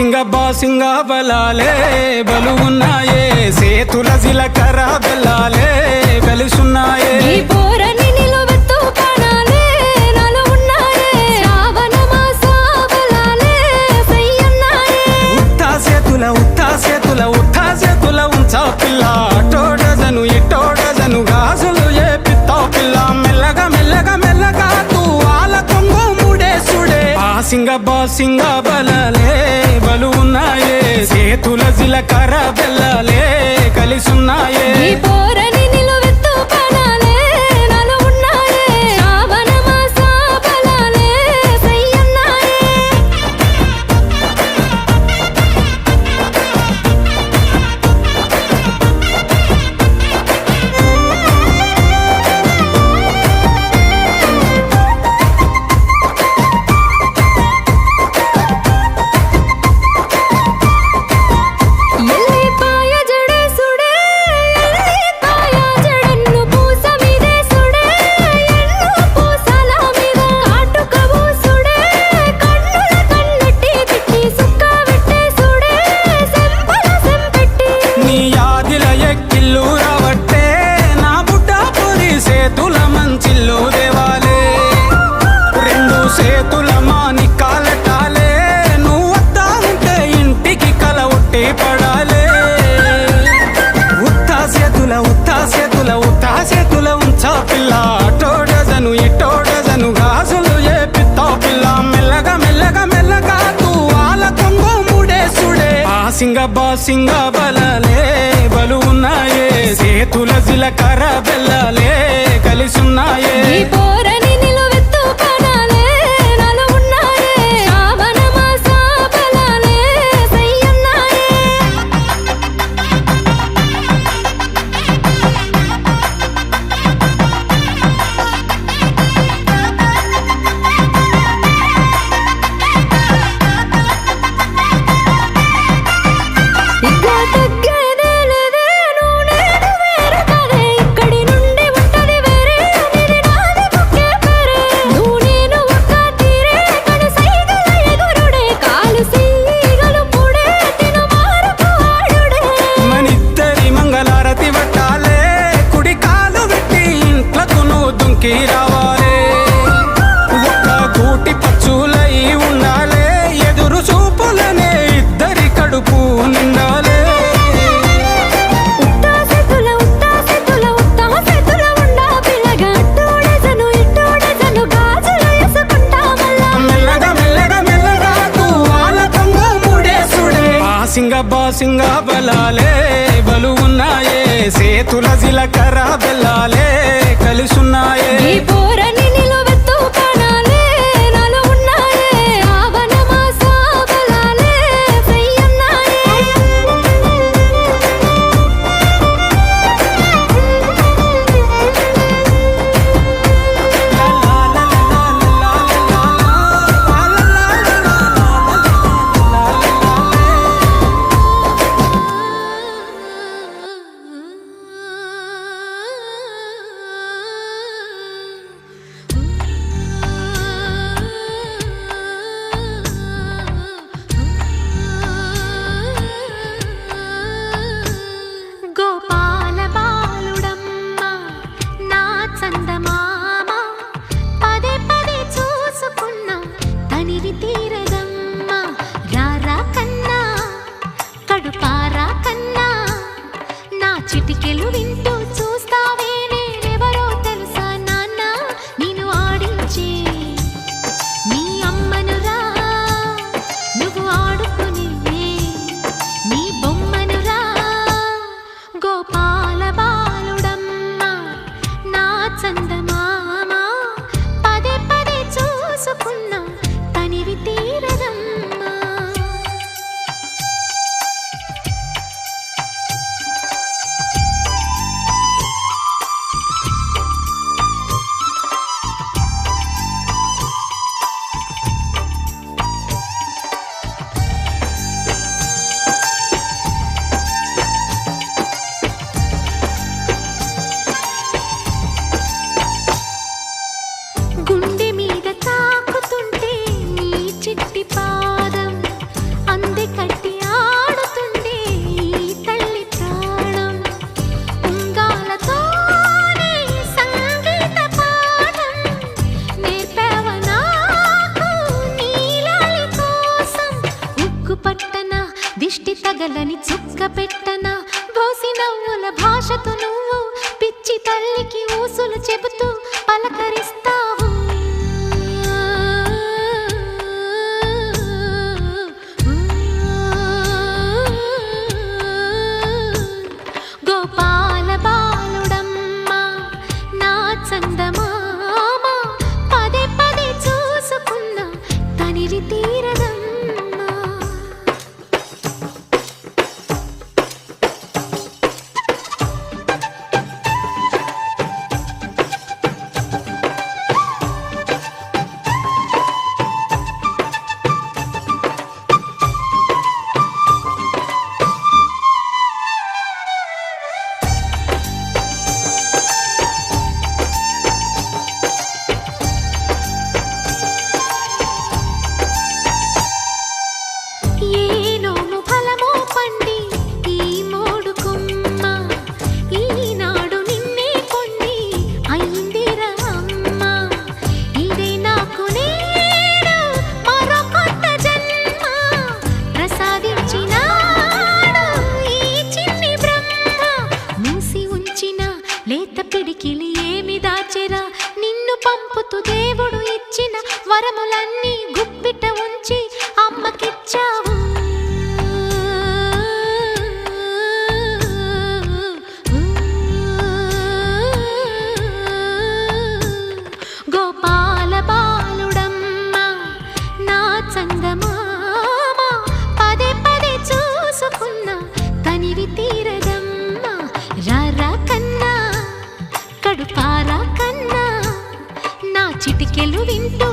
బాసింగ బలాలే బలు ఉన్నాయే సేతుల జిలకర్ర బెల్లాలే కలిసున్నాయే ఉత్తా సేతుల ఉంచా పిల్ల అటోడజను ఇటోడజను గాజులు ఏ పిత్తావు పిల్ల మెల్లగా మెల్లగా మెల్లగా తూ ఆల కొంగు ముడేసుడే బాసింగ బలాలే బలు ఉన్నాయే సేతుల జిలకర్ర బెల్లాలే కలిసున్నాయే ఉత్తా సేతుల ఉంచా పిల్ల అటోడజను ఇటోడజను గాజులు ఏ పిత్తావు పిల్ల మెల్లగా మెల్లగా మెల్లగా తూ ఆల కొంగు ముడేసుడే బాసింగ బలాలే బలు ఉన్నాయే సేతుల జిలకర్ర బెల్లాలే కలిసున్నాయే రావాలే ఒక్క గూటి పచ్చులై ఉండాలే ఎదురు చూపులనే ఇద్దరి కడుపు నిండాలే మెల్లగా మెల్లగా మెల్లగా తూ ఆల కొంగు ముడేసుడే బాసింగ బలాలే బలు ఉన్నాయే సేతుల జిలకర్ర బెల్లాలే కలిసున్నాయే నవ్వుల భాషతో నువ్వు పిచ్చి తల్లికి ఊసులు చెబుతూ పలకరిస్తావు. గోపాల బాలుడమ్మ నా చందమామ పదే పదే చూసుకున్న తనివి తీరదమ్మా. లేత పిడికిలి ఏమి దాచెరా నిన్ను పంపుతూ దేవుడు ఇచ్చిన వరములన్నీ గుప్పిట ఉంచి అమ్మకిచ్చావు. గోపాల బాలుడమ్మ నా చందమామ పదే పదే చూసుకున్న తనివి తీరదమ్మా. రారా కన్నా కడుపారా కన్నా నా చిటికెలు వింటూ